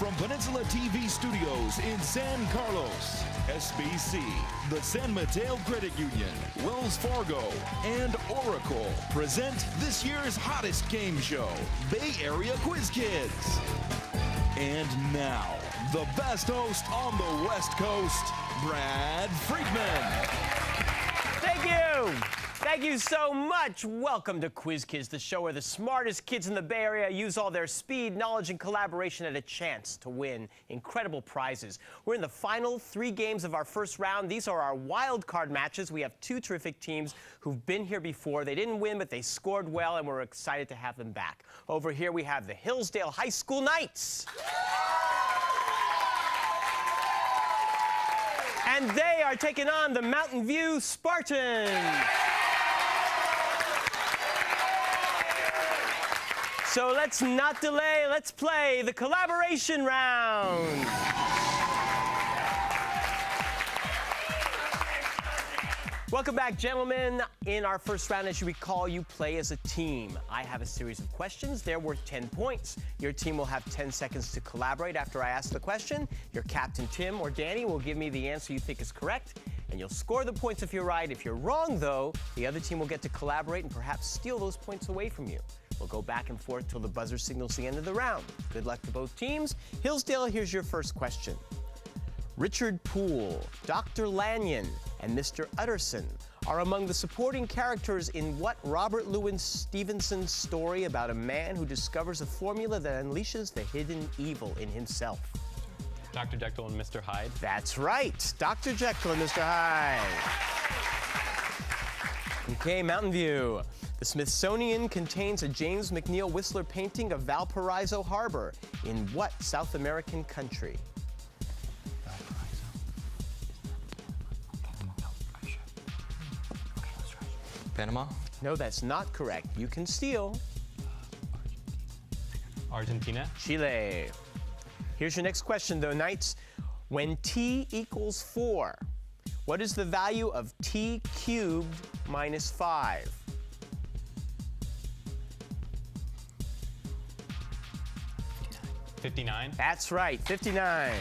from Peninsula TV Studios in San Carlos, SBC, the San Mateo Credit Union, Wells Fargo, and Oracle present this year's hottest game show, Bay Area Quiz Kids. And now, the best host on the West Coast, Brad Friedman. Thank you. Thank you so much. Welcome to Quiz Kids, the show where the smartest kids in the Bay Area use all their speed, knowledge, and collaboration at a chance to win incredible prizes. We're in the final 3 games of our first round. These are our wild card matches. We have 2 terrific teams who've been here before. They didn't win, but they scored well, and we're excited to have them back. Over here, we have the Hillsdale High School Knights. And they are taking on the Mountain View Spartans. So let's not delay, let's play the collaboration round. Welcome back, gentlemen. In our first round, as you recall, you play as a team. I have a series of questions. They're worth 10 points. Your team will have 10 seconds to collaborate after I ask the question. Your captain, Tim or Danny, will give me the answer you think is correct, and you'll score the points if you're right. If you're wrong, though, the other team will get to collaborate and perhaps steal those points away from you. We'll go back and forth till the buzzer signals the end of the round. Good luck to both teams. Hillsdale, here's your first question. Richard Poole, Dr. Lanyon, and Mr. Utterson are among the supporting characters in what Robert Louis Stevenson's story about a man who discovers a formula that unleashes the hidden evil in himself? Dr. Jekyll and Mr. Hyde. That's right, Dr. Jekyll and Mr. Hyde. Okay, Mountain View. The Smithsonian contains a James McNeill Whistler painting of Valparaiso Harbor. In what South American country? Panama? No, that's not correct. You can steal. Argentina. Chile. Here's your next question, though, Knights. When t equals 4, what is the value of t cubed minus 5? 59. That's right, 59.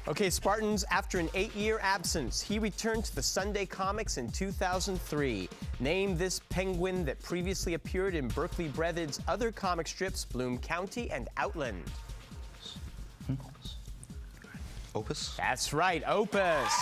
Okay, Spartans, after an 8-year absence, he returned to the Sunday Comics in 2003. Name this penguin that previously appeared in Berkeley Breathitt's other comic strips, Bloom County and Outland. Opus? That's right, Opus.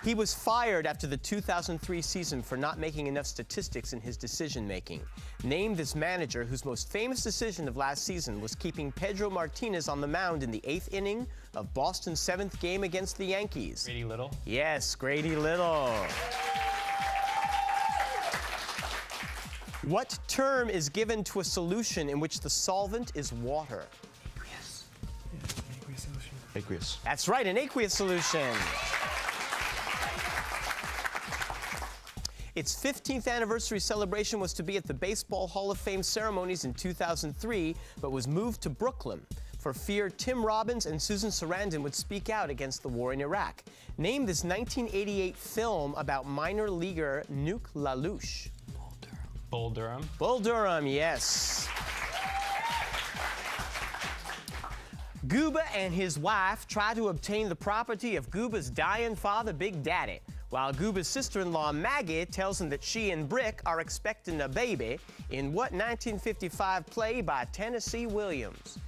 He was fired after the 2003 season for not making enough statistics in his decision-making. Name this manager whose most famous decision of last season was keeping Pedro Martinez on the mound in the 8th inning of Boston's 7th game against the Yankees. Grady Little. Yes, Grady Little. What term is given to a solution in which the solvent is water? Aqueous. Aqueous solution. Aqueous. That's right, an aqueous solution. Its 15th anniversary celebration was to be at the Baseball Hall of Fame ceremonies in 2003, but was moved to Brooklyn for fear Tim Robbins and Susan Sarandon would speak out against the war in Iraq. Name this 1988 film about minor leaguer Nuke LaLoosh. Bull Durham. Bull Durham, yes. Gooba and his wife try to obtain the property of Gooba's dying father, Big Daddy, while Gooba's sister-in-law, Maggie, tells him that she and Brick are expecting a baby in what 1955 play by Tennessee Williams?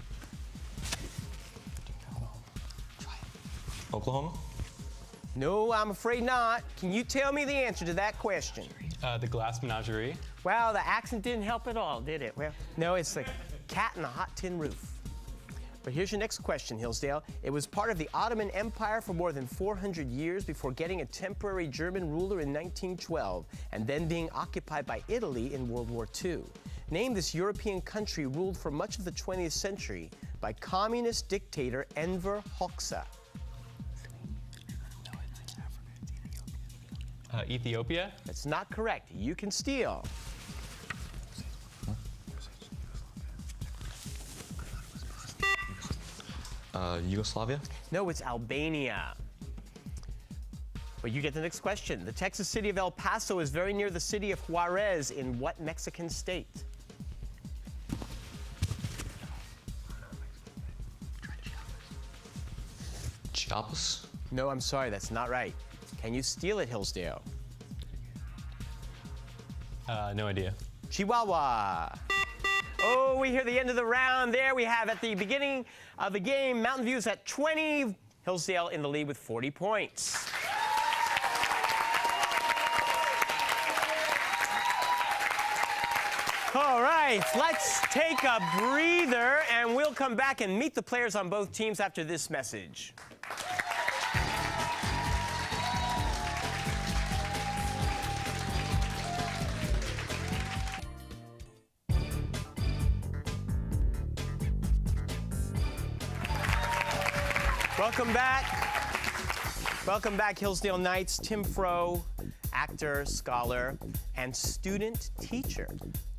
Oklahoma? No, I'm afraid not. Can you tell me the answer to that question? The Glass Menagerie. Well, the accent didn't help at all, did it? Well, no, it's the Cat in the Hot Tin Roof. But here's your next question, Hillsdale. It was part of the Ottoman Empire for more than 400 years before getting a temporary German ruler in 1912 and then being occupied by Italy in World War II. Name this European country ruled for much of the 20th century by communist dictator Enver Hoxha. Ethiopia. That's not correct. You can steal. Yugoslavia? No, it's Albania. But you get the next question. The Texas city of El Paso is very near the city of Juarez in what Mexican state? Chiapas. No, I'm sorry, that's not right. Can you steal it, Hillsdale? No idea. Chihuahua. Oh, we hear the end of the round. There we have at the beginning of the game, Mountain View's at 20. Hillsdale in the lead with 40 points. All right, let's take a breather and we'll come back and meet the players on both teams after this message. Welcome back. Welcome back, Hillsdale Knights. Tim Froh, actor, scholar, and student teacher.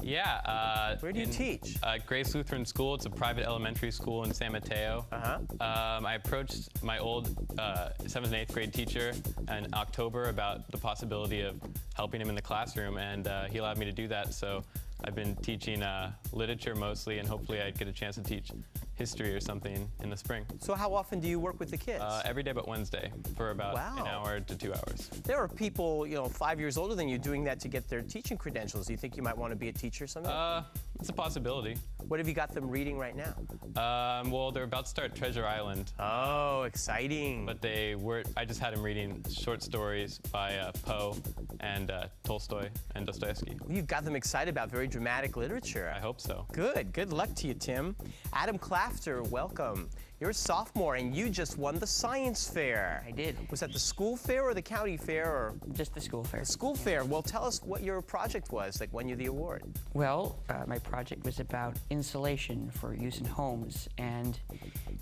Yeah. Where do you teach? Grace Lutheran School. It's a private elementary school in San Mateo. I approached my old 7th and 8th grade teacher in October about the possibility of helping him in the classroom, and he allowed me to do that. So I've been teaching literature mostly, and hopefully I'd get a chance to teach history or something in the spring. So how often do you work with the kids? Every day but Wednesday for about an hour to 2 hours. There are people, 5 years older than you doing that to get their teaching credentials. Do you think you might want to be a teacher someday? It's a possibility. What have you got them reading right now? Well, they're about to start Treasure Island. Oh, exciting. But I just had them reading short stories by Poe and Tolstoy and Dostoevsky. You've got them excited about very dramatic literature. I hope so. Good. Good luck to you, Tim. Adam Clafter, welcome. You're a sophomore and you just won the science fair. I did. Was that the school fair or the county fair or? Just the school fair. The school fair. Well, tell us what your project was that won you the award. Well, my project was about insulation for use in homes, and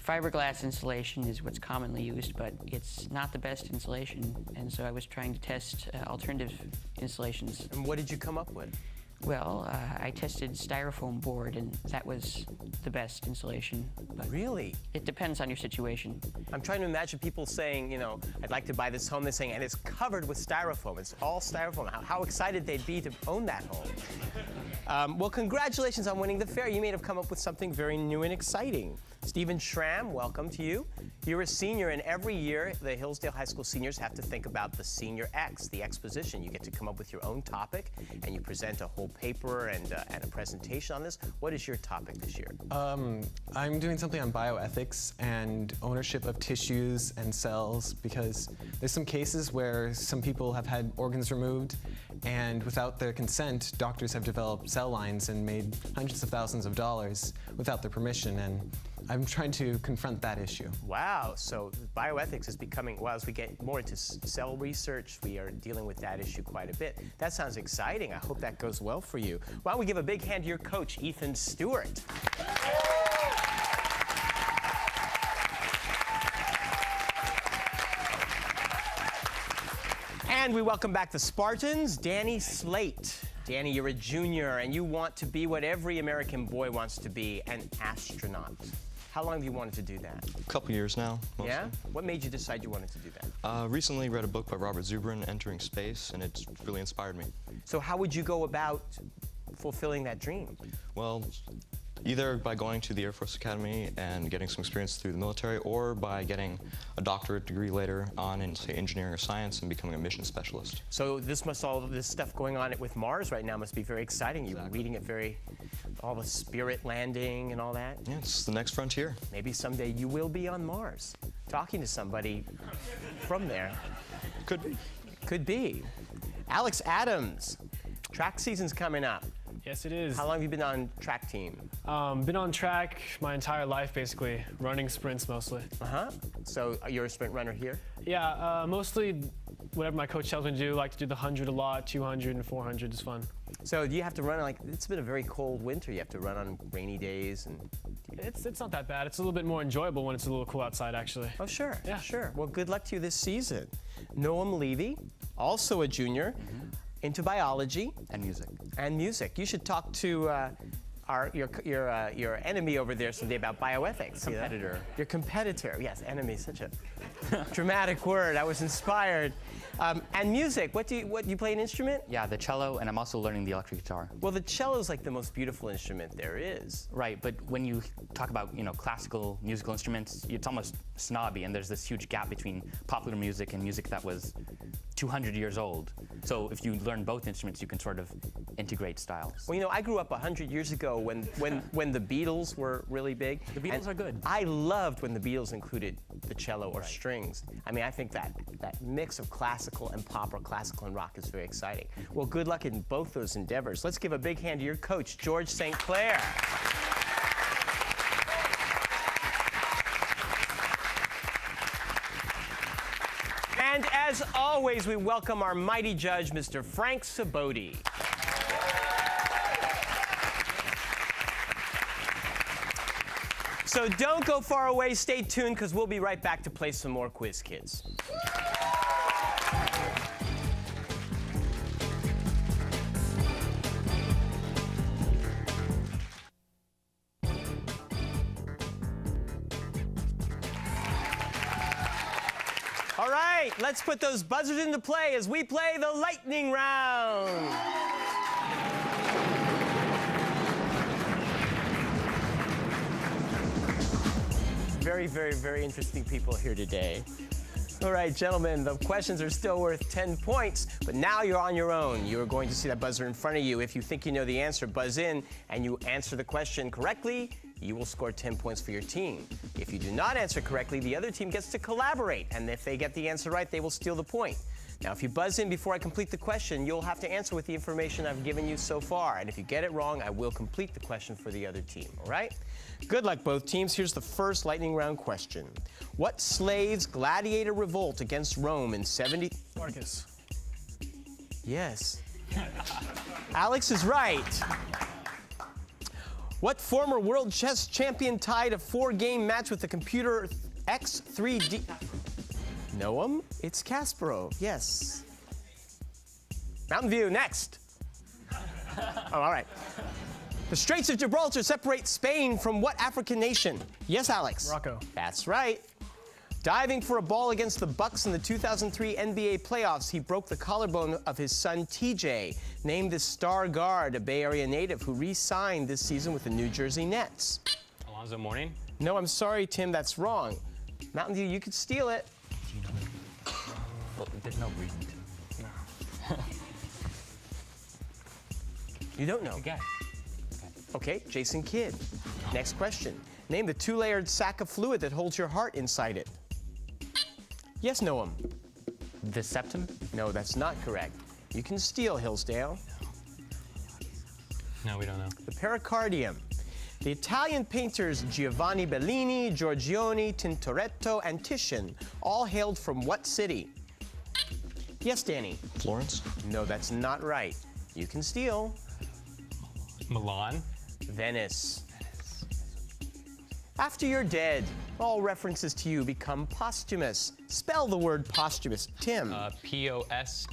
fiberglass insulation is what's commonly used, but it's not the best insulation, and so I was trying to test alternative insulations. And what did you come up with? Well, I tested styrofoam board, and that was the best insulation. But Really? it depends on your situation. I'm trying to imagine people saying, I'd like to buy this home. They're saying, and it's covered with styrofoam. It's all styrofoam. How excited they'd be to own that home. Well, congratulations on winning the fair. You may have come up with something very new and exciting. Stephen Schramm, welcome to you. You're a senior, and every year the Hillsdale High School seniors have to think about the Senior X, the exposition. You get to come up with your own topic, and you present a whole paper and a presentation on this. What is your topic this year? I'm doing something on bioethics and ownership of tissues and cells, because there's some cases where some people have had organs removed, and without their consent, doctors have developed cell lines and made hundreds of thousands of dollars without their permission, and I'm trying to confront that issue. Wow, so bioethics is becoming, well, as we get more into cell research, we are dealing with that issue quite a bit. That sounds exciting. I hope that goes well for you. Why don't we give a big hand to your coach, Ethan Stewart. And we welcome back the Spartans, Danny Slate. Danny, you're a junior, and you want to be what every American boy wants to be, an astronaut. How long have you wanted to do that? A couple years now, mostly. Yeah? What made you decide you wanted to do that? Recently read a book by Robert Zubrin, Entering Space, and it's really inspired me. So how would you go about fulfilling that dream? Well, either by going to the Air Force Academy and getting some experience through the military, or by getting a doctorate degree later on in, say, engineering or science and becoming a mission specialist. So all of this stuff going on with Mars right now must be very exciting. You've been reading it all the Spirit landing and all that. Yeah, it's the next frontier. Maybe someday you will be on Mars, talking to somebody from there. Could be. Could be. Alex Adams, track season's coming up. Yes, it is. How long have you been on track team? Been on track my entire life, basically. Running sprints mostly. So you're a sprint runner here? Yeah, mostly whatever my coach tells me to do. Like to do the 100 a lot, 200 and 400 is fun. So do you have to run, it's been a very cold winter. You have to run on rainy days and... It's not that bad. It's a little bit more enjoyable when it's a little cool outside, actually. Oh, sure. Yeah. Sure. Well, good luck to you this season. Noam Levy, also a junior, into biology. And music. And music. You should talk to your enemy over there someday about bioethics. Competitor. Your competitor. Yes, enemy, such a dramatic word. I was inspired. And music, what you play an instrument? Yeah, the cello, and I'm also learning the electric guitar. Well, the cello is like the most beautiful instrument there is. Right, but when you talk about, classical musical instruments, it's almost snobby, and there's this huge gap between popular music and music that was 200 years old. So if you learn both instruments, you can sort of integrate styles. Well, I grew up 100 years ago when the Beatles were really big. The Beatles are good. I loved when the Beatles included the cello or strings. I mean, I think that mix of classical and pop or classical and rock is very exciting. Well, good luck in both those endeavors. Let's give a big hand to your coach, George St. Clair. And as always, we welcome our mighty judge, Mr. Frank Saboti. So don't go far away, stay tuned, because we'll be right back to play some more Quiz Kids. All right, let's put those buzzers into play as we play the lightning round. Very, very, very interesting people here today. All right, gentlemen, the questions are still worth 10 points, but now you're on your own. You are going to see that buzzer in front of you. If you think you know the answer, buzz in, and you answer the question correctly, you will score 10 points for your team. If you do not answer correctly, the other team gets to collaborate, and if they get the answer right, they will steal the point. Now, if you buzz in before I complete the question, you'll have to answer with the information I've given you so far, and if you get it wrong, I will complete the question for the other team, all right? Good luck, both teams. Here's the first lightning round question. What slaves gladiator revolt against Rome in 70... Spartacus. Yes. Alex is right. What former world chess champion tied a 4-game match with the computer X3D? Noam? It's Kasparov, yes. Mountain View, next. Oh, all right. The Straits of Gibraltar separate Spain from what African nation? Yes, Alex. Morocco. That's right. Diving for a ball against the Bucks in the 2003 NBA playoffs, he broke the collarbone of his son TJ, named the star guard, a Bay Area native who re-signed this season with the New Jersey Nets. Alonzo Mourning? No, I'm sorry, Tim, that's wrong. Mountain View, you could steal it. Well, there's no reason to. You don't know. Okay. Okay, Jason Kidd. Next question. Name the 2-layered sac of fluid that holds your heart inside it. Yes, Noam. The septum? No, that's not correct. You can steal, Hillsdale. No, we don't know. The pericardium. The Italian painters Giovanni Bellini, Giorgione, Tintoretto, and Titian all hailed from what city? Yes, Danny. Florence? No, that's not right. You can steal. Milan? Venice. After you're dead, all references to you become posthumous. Spell the word posthumous. Tim. Posthumous.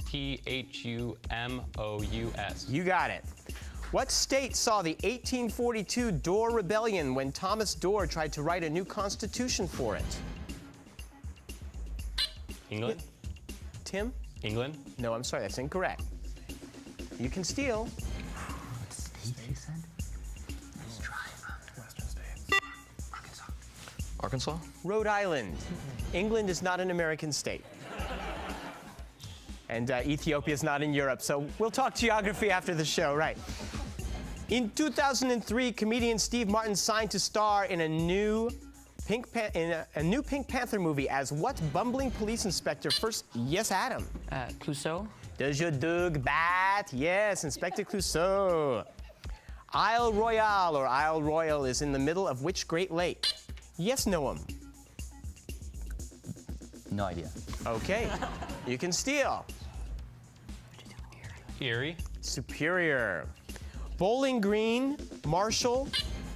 You got it. What state saw the 1842 Dorr Rebellion when Thomas Dorr tried to write a new constitution for it? England? Tim? England? No, I'm sorry, that's incorrect. You can steal. Arkansas? Rhode Island. England is not an American state. And Ethiopia is not in Europe, so we'll talk geography after the show, right? In 2003, comedian Steve Martin signed to star in a new Pink Panther movie as what bumbling police inspector first? Yes, Adam. Clouseau? Does your dog bat? Yes, Inspector Clouseau. Isle Royale or Isle Royal is in the middle of which Great Lake? Yes, Noam. No idea. Okay, you can steal. Erie? Superior. Bowling Green, Marshall.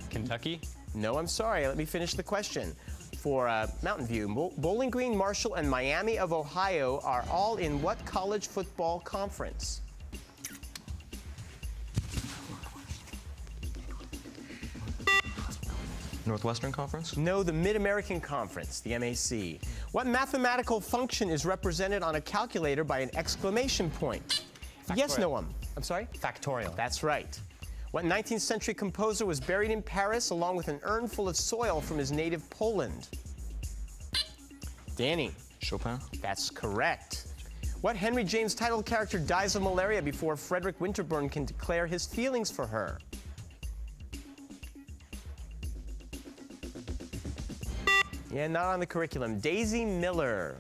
Kentucky? No, I'm sorry. Let me finish the question. For Mountain View, Bowling Green, Marshall, and Miami of Ohio are all in what college football conference? Northwestern Conference? No, the Mid-American Conference, the MAC. What mathematical function is represented on a calculator by an exclamation point? Yes, Noam. I'm sorry? Factorial. That's right. What 19th century composer was buried in Paris along with an urn full of soil from his native Poland? Danny. Chopin? That's correct. What Henry James title character dies of malaria before Frederick Winterbourne can declare his feelings for her? Yeah, not on the curriculum. Daisy Miller.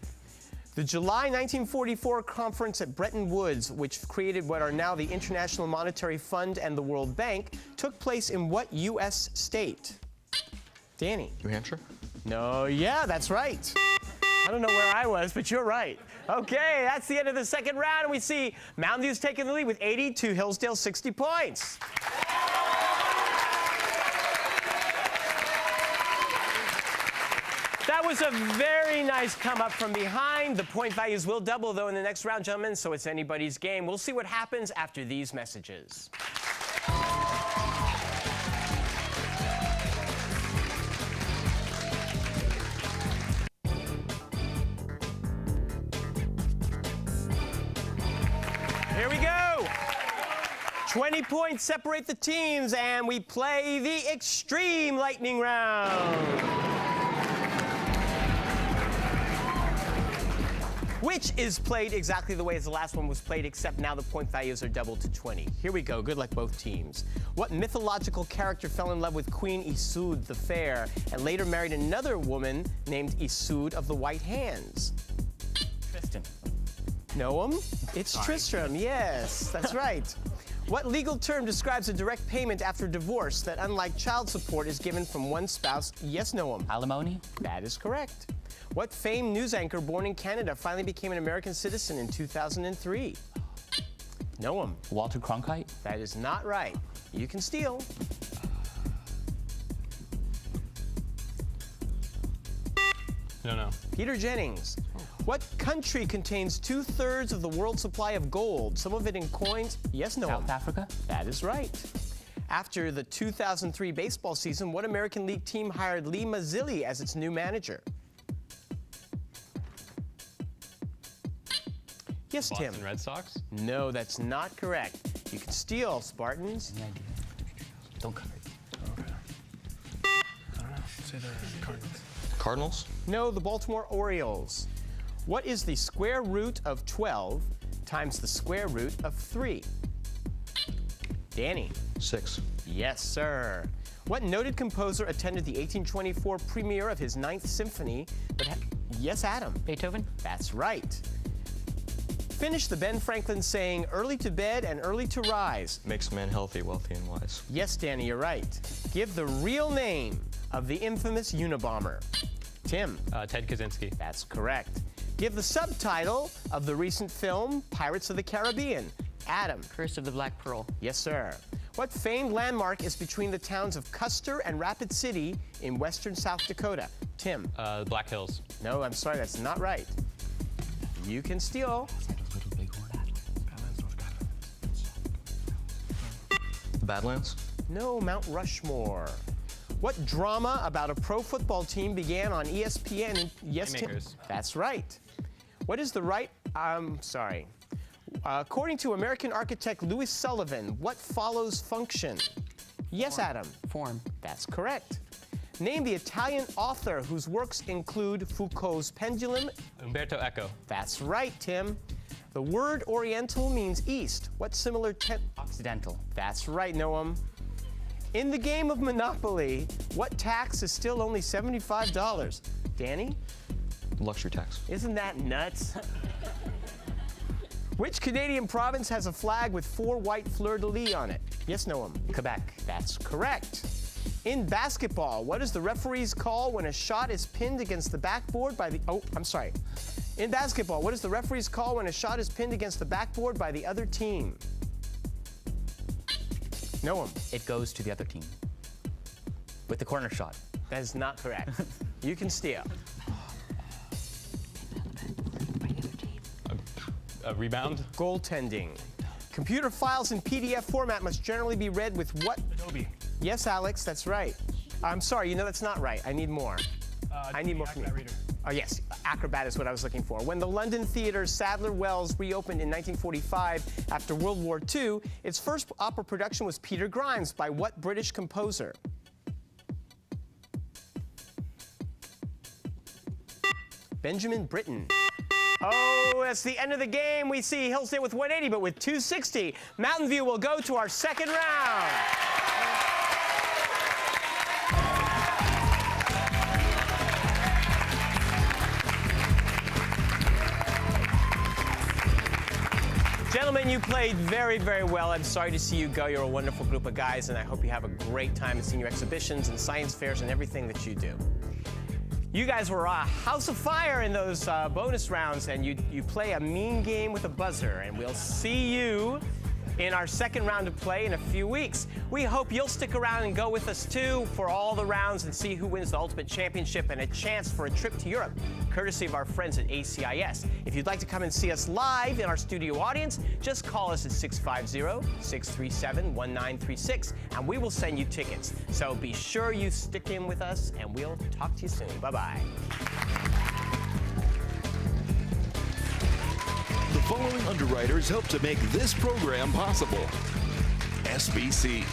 The July 1944 conference at Bretton Woods, which created what are now the International Monetary Fund and the World Bank, took place in what U.S. state? Danny. New Hampshire? No, yeah, that's right. I don't know where I was, but you're right. Okay, that's the end of the second round, and we see Mountain View's taking the lead with 80 to Hillsdale 60 points. That was a very nice come up from behind. The point values will double, though, in the next round, gentlemen, so it's anybody's game. We'll see what happens after these messages. Here we go. 20 points separate the teams, and we play the Extreme Lightning Round, which is played exactly the way as the last one was played, except now the point values are doubled to 20. Here we go. Good luck, both teams. What mythological character fell in love with Queen Iseud the Fair and later married another woman named Iseud of the White Hands? Tristan. Noam? It's Tristram, yes, that's right. What legal term describes a direct payment after divorce that, unlike child support, is given from one spouse? Yes, Noam. Alimony. That is correct. What famed news anchor born in Canada finally became an American citizen in 2003? Noam. Walter Cronkite. That is not right. You can steal. No. Peter Jennings. What country contains 2/3 of the world's supply of gold, some of it in coins? Yes, Noam. South Africa. That is right. After the 2003 baseball season, what American League team hired Lee Mazzilli as its new manager? Yes, Tim. Boston Red Sox? No, that's not correct. You can steal, Spartans. Any idea? Don't cover it. Okay. I don't know. Say the Cardinals. Cardinals? No, the Baltimore Orioles. What is the square root of 12 times the square root of 3? Danny. 6. Yes, sir. What noted composer attended the 1824 premiere of his Ninth Symphony? Yes, Adam. Beethoven? That's right. Finish the Ben Franklin saying, early to bed and early to rise. Makes men healthy, wealthy, and wise. Yes, Danny, you're right. Give the real name of the infamous Unabomber. Tim. Ted Kaczynski. That's correct. Give the subtitle of the recent film, Pirates of the Caribbean. Adam. Curse of the Black Pearl. Yes, sir. What famed landmark is between the towns of Custer and Rapid City in western South Dakota? Tim. Black Hills. No, I'm sorry, that's not right. You can steal. Badlands? No, Mount Rushmore. What drama about a pro football team began on ESPN? Yes, Tim. Haymakers. That's right. What is the right? According to American architect Louis Sullivan, what follows function? Yes, Adam. Form. That's correct. Name the Italian author whose works include Foucault's Pendulum. Umberto Eco. That's right, Tim. The word Oriental means east. What similar Occidental. That's right, Noam. In the game of Monopoly, what tax is still only $75? Danny? Luxury tax. Isn't that nuts? Which Canadian province has a flag with 4 white fleur-de-lis on it? Yes, Noam. Quebec. That's correct. In basketball, what does the referees call when a shot is pinned against the backboard by the... Oh, I'm sorry. In basketball, what does the referees call when a shot is pinned against the backboard by the other team? Noam. It goes to the other team. With the corner shot. That is not correct. You can steal. A rebound? Goaltending. Computer files in PDF format must generally be read with what? Adobe. Yes, Alex, that's right. I'm sorry, you know that's not right. I need more. I need more from you. Reader. Oh, yes, acrobat is what I was looking for. When the London theater Sadler Wells reopened in 1945 after World War II, its first opera production was Peter Grimes by what British composer? Benjamin Britten. Oh, that's the end of the game. We see Hillsdale with 180, but with 260. Mountain View will go to our second round. Gentlemen, you played very, very well. I'm sorry to see you go. You're a wonderful group of guys, and I hope you have a great time in senior exhibitions and science fairs and everything that you do. You guys were a house of fire in those bonus rounds, and you play a mean game with a buzzer, and we'll see you in our second round of play in a few weeks. We hope you'll stick around and go with us too for all the rounds and see who wins the Ultimate Championship and a chance for a trip to Europe, courtesy of our friends at ACIS. If you'd like to come and see us live in our studio audience, just call us at 650-637-1936 and we will send you tickets. So be sure you stick in with us and we'll talk to you soon. Bye-bye. The following underwriters help to make this program possible. SBC,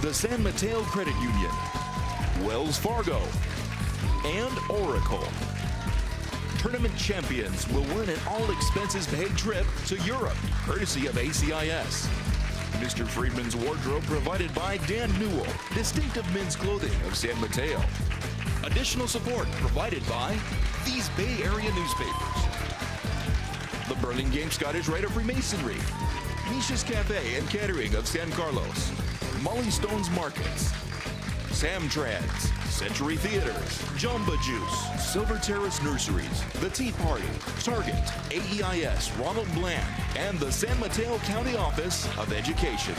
the San Mateo Credit Union, Wells Fargo, and Oracle. Tournament champions will win an all-expenses-paid trip to Europe, courtesy of ACIS. Mr. Friedman's wardrobe provided by Dan Newell, distinctive men's clothing of San Mateo. Additional support provided by these Bay Area newspapers. The Burlingame Scottish Rite of Freemasonry, Misha's Cafe and Catering of San Carlos, Molly Stone's Markets, Sam Trans, Century Theaters, Jamba Juice, Silver Terrace Nurseries, The Tea Party, Target, AEIS, Ronald Bland, and the San Mateo County Office of Education.